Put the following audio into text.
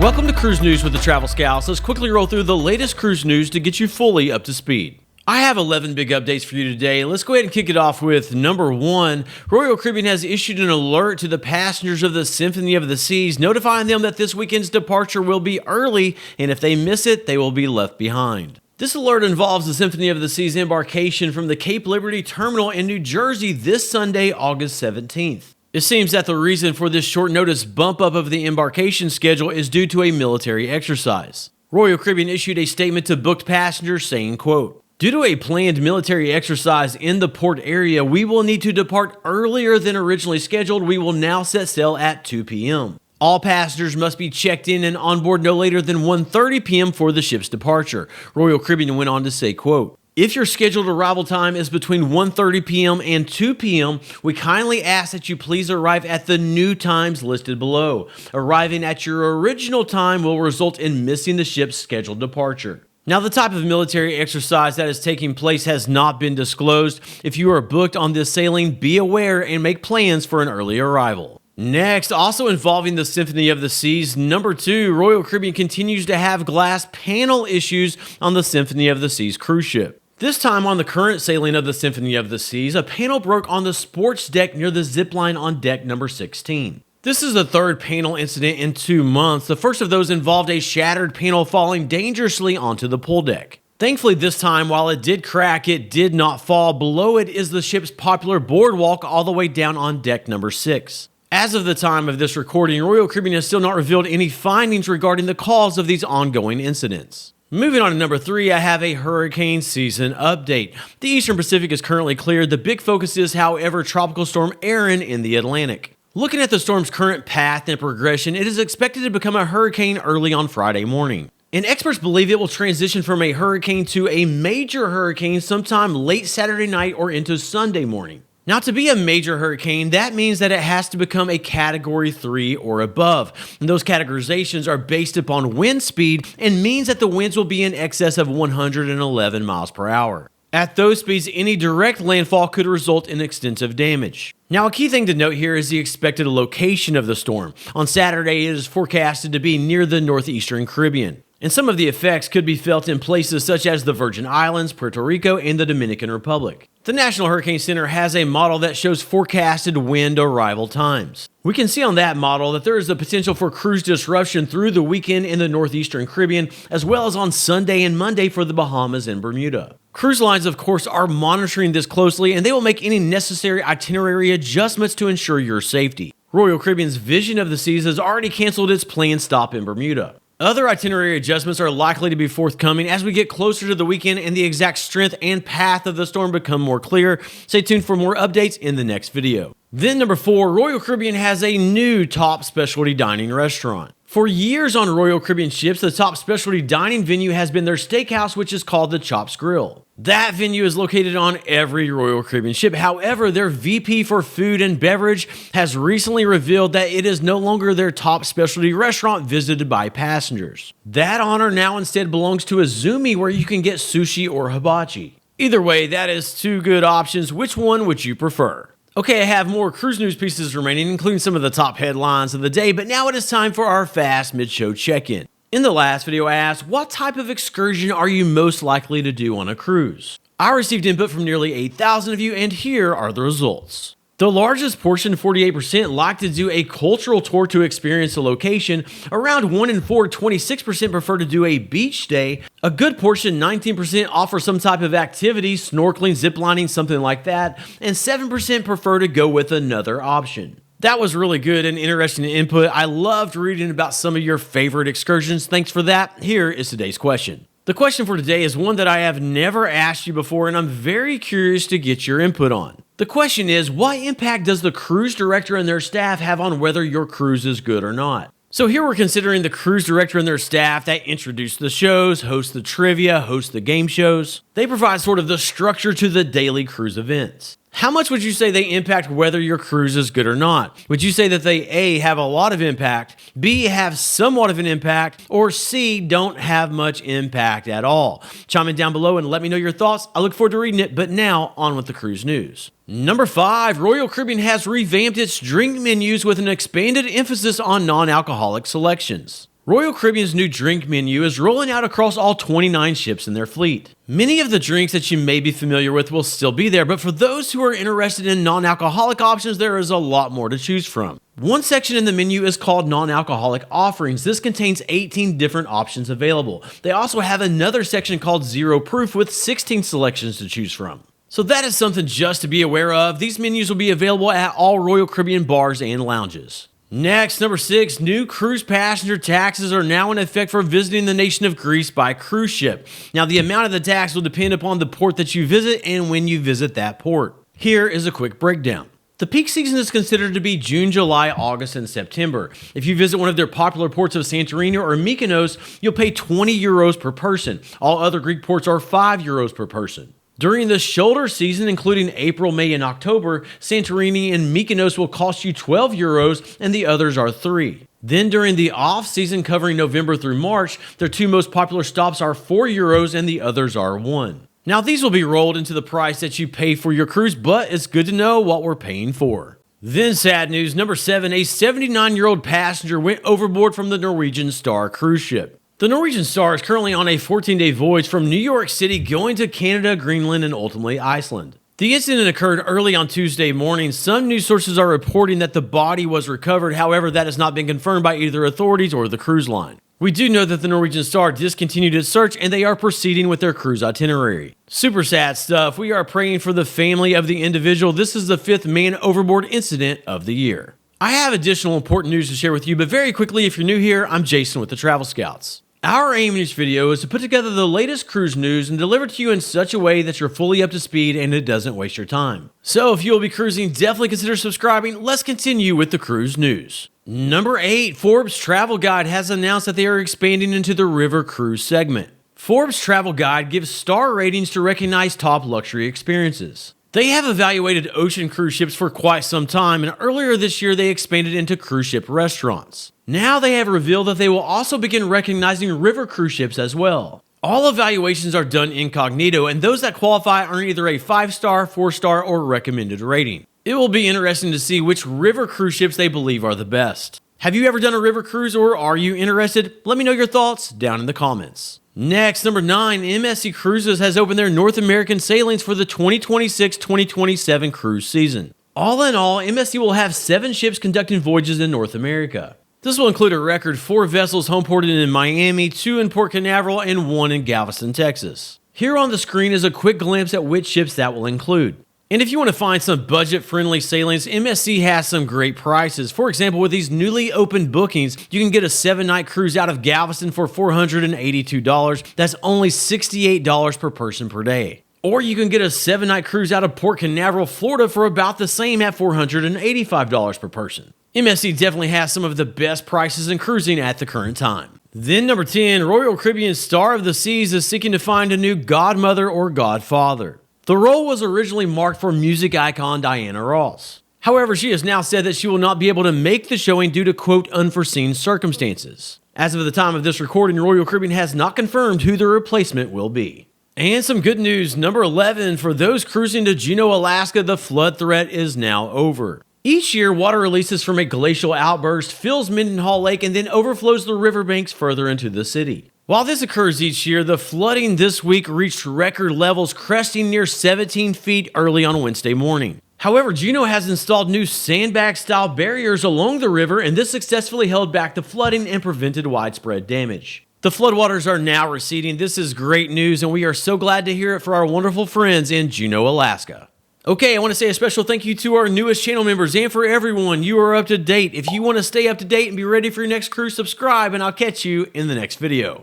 Welcome to Cruise News with the Travel Scouts. Let's quickly roll through the latest cruise news to get you fully up to speed. I have 11 big updates for you today. Let's go ahead and kick it off with number 1. Royal Caribbean has issued an alert to the passengers of the Symphony of the Seas, notifying them that this weekend's departure will be early, and if they miss it, they will be left behind. This alert involves the Symphony of the Seas embarkation from the Cape Liberty Terminal in New Jersey this Sunday, August 17th. It seems that the reason for this short notice bump up of the embarkation schedule is due to a military exercise. Royal Caribbean issued a statement to booked passengers saying, quote, "Due to a planned military exercise in the port area, we will need to depart earlier than originally scheduled. We will now set sail at 2 p.m. All passengers must be checked in and on board no later than 1:30 p.m. for the ship's departure." Royal Caribbean went on to say, quote, "If your scheduled arrival time is between 1:30 p.m. and 2 p.m., we kindly ask that you please arrive at the new times listed below. Arriving at your original time will result in missing the ship's scheduled departure." Now, the type of military exercise that is taking place has not been disclosed. If you are booked on this sailing, be aware and make plans for an early arrival. Next, also involving the Symphony of the Seas, number 2, Royal Caribbean continues to have glass panel issues on the Symphony of the Seas cruise ship. This time on the current sailing of the Symphony of the Seas, a panel broke on the sports deck near the zip line on deck number 16. This is the third panel incident in 2 months. The first of those involved a shattered panel falling dangerously onto the pool deck. Thankfully this time, while it did crack, it did not fall. Below it is the ship's popular boardwalk all the way down on deck number 6. As of the time of this recording, Royal Caribbean has still not revealed any findings regarding the cause of these ongoing incidents. Moving on to number 3, I have a hurricane season update. The Eastern Pacific is currently cleared. The big focus is, however, Tropical Storm Erin in the Atlantic. Looking at the storm's current path and progression, it is expected to become a hurricane early on Friday morning. And experts believe it will transition from a hurricane to a major hurricane sometime late Saturday night or into Sunday morning. Now, to be a major hurricane, that means that it has to become a Category 3 or above. And those categorizations are based upon wind speed and means that the winds will be in excess of 111 miles per hour. At those speeds, any direct landfall could result in extensive damage. Now, a key thing to note here is the expected location of the storm. On Saturday, it is forecasted to be near the northeastern Caribbean. And some of the effects could be felt in places such as the Virgin Islands, Puerto Rico, and the Dominican Republic. The National Hurricane Center has a model that shows forecasted wind arrival times. We can see on that model that there is the potential for cruise disruption through the weekend in the northeastern Caribbean, as well as on Sunday and Monday for the Bahamas and Bermuda. Cruise lines, of course, are monitoring this closely, and they will make any necessary itinerary adjustments to ensure your safety. Royal Caribbean's Vision of the Seas has already canceled its planned stop in Bermuda. Other itinerary adjustments are likely to be forthcoming as we get closer to the weekend and the exact strength and path of the storm become more clear. Stay tuned for more updates in the next video. Then number 4, Royal Caribbean has a new top specialty dining restaurant. For years on Royal Caribbean ships, the top specialty dining venue has been their steakhouse, which is called the Chops Grill. That venue is located on every Royal Caribbean ship. However, their VP for food and beverage has recently revealed that it is no longer their top specialty restaurant visited by passengers. That honor now instead belongs to Azumi, where you can get sushi or hibachi. Either way, that is 2 good options. Which one would you prefer? Okay, I have more cruise news pieces remaining, including some of the top headlines of the day, but now it is time for our fast mid-show check-in. In the last video, I asked, what type of excursion are you most likely to do on a cruise? I received input from nearly 8,000 of you, and here are the results. The largest portion, 48%, like to do a cultural tour to experience a location. Around 1 in 4, 26% prefer to do a beach day. A good portion, 19%, offer some type of activity, snorkeling, ziplining, something like that. And 7% prefer to go with another option. That was really good and interesting input. I loved reading about some of your favorite excursions. Thanks for that. Here is today's question. The question for today is one that I have never asked you before, and I'm very curious to get your input on. The question is, what impact does the cruise director and their staff have on whether your cruise is good or not? So here we're considering the cruise director and their staff that introduce the shows, host the trivia, host the game shows. They provide sort of the structure to the daily cruise events. How much would you say they impact whether your cruise is good or not? Would you say that they A, have a lot of impact, B, have somewhat of an impact, or C, don't have much impact at all? Chime in down below and let me know your thoughts. I look forward to reading it, but now on with the cruise news. Number 5, Royal Caribbean has revamped its drink menus with an expanded emphasis on non-alcoholic selections. Royal Caribbean's new drink menu is rolling out across all 29 ships in their fleet. Many of the drinks that you may be familiar with will still be there, but for those who are interested in non-alcoholic options, there is a lot more to choose from. One section in the menu is called non-alcoholic offerings. This contains 18 different options available. They also have another section called Zero Proof with 16 selections to choose from. So that is something just to be aware of. These menus will be available at all Royal Caribbean bars and lounges. Next, number 6, new cruise passenger taxes are now in effect for visiting the nation of Greece by cruise ship. Now, the amount of the tax will depend upon the port that you visit and when you visit that port. Here is a quick breakdown. The peak season is considered to be June, July, August, and September. If you visit one of their popular ports of Santorini or Mykonos, you'll pay 20 euros per person. All other Greek ports are 5 euros per person. During the shoulder season, including April, May, and October, Santorini and Mykonos will cost you 12 euros and the others are 3. Then during the off season covering November through March, their 2 most popular stops are 4 euros and the others are 1. Now these will be rolled into the price that you pay for your cruise, but it's good to know what we're paying for. Then sad news, number 7, a 79-year-old passenger went overboard from the Norwegian Star cruise ship. The Norwegian Star is currently on a 14-day voyage from New York City going to Canada, Greenland, and ultimately Iceland. The incident occurred early on Tuesday morning. Some news sources are reporting that the body was recovered. However, that has not been confirmed by either authorities or the cruise line. We do know that the Norwegian Star discontinued its search and they are proceeding with their cruise itinerary. Super sad stuff. We are praying for the family of the individual. This is the 5th man overboard incident of the year. I have additional important news to share with you, but very quickly, if you're new here, I'm Jason with the Travel Scouts. Our aim in each video is to put together the latest cruise news and deliver it to you in such a way that you're fully up to speed and it doesn't waste your time. So if you'll be cruising, definitely consider subscribing. Let's continue with the cruise news. Number 8, Forbes Travel Guide has announced that they are expanding into the river cruise segment. Forbes Travel Guide gives star ratings to recognize top luxury experiences. They have evaluated ocean cruise ships for quite some time, and earlier this year they expanded into cruise ship restaurants. Now they have revealed that they will also begin recognizing river cruise ships as well. All evaluations are done incognito, and those that qualify earn either a 5-star, 4-star, or recommended rating. It will be interesting to see which river cruise ships they believe are the best. Have you ever done a river cruise or are you interested? Let me know your thoughts down in the comments. Next, number 9, MSC Cruises has opened their North American sailings for the 2026-2027 cruise season. All in all, MSC will have 7 ships conducting voyages in North America. This will include a record 4 vessels homeported in Miami, 2 in Port Canaveral, and 1 in Galveston, Texas. Here on the screen is a quick glimpse at which ships that will include. And if you want to find some budget-friendly sailings, MSC has some great prices. For example, with these newly opened bookings, you can get a 7-night cruise out of Galveston for $482. That's only $68 per person per day. Or you can get a 7-night cruise out of Port Canaveral, Florida for about the same at $485 per person. MSC definitely has some of the best prices in cruising at the current time. Then number 10, Royal Caribbean Star of the Seas is seeking to find a new godmother or godfather. The role was originally marked for music icon Diana Ross. However, she has now said that she will not be able to make the showing due to, quote, unforeseen circumstances. As of the time of this recording, Royal Caribbean has not confirmed who the replacement will be. And some good news, number 11, for those cruising to Juno, Alaska, the flood threat is now over. Each year, water releases from a glacial outburst, fills Mendenhall Lake, and then overflows the riverbanks further into the city. While this occurs each year, the flooding this week reached record levels, cresting near 17 feet early on Wednesday morning. However, Juno has installed new sandbag-style barriers along the river, and this successfully held back the flooding and prevented widespread damage. The floodwaters are now receding. This is great news, and we are so glad to hear it for our wonderful friends in Juno, Alaska. Okay, I want to say a special thank you to our newest channel members and for everyone. You are up to date. If you want to stay up to date and be ready for your next cruise, subscribe, and I'll catch you in the next video.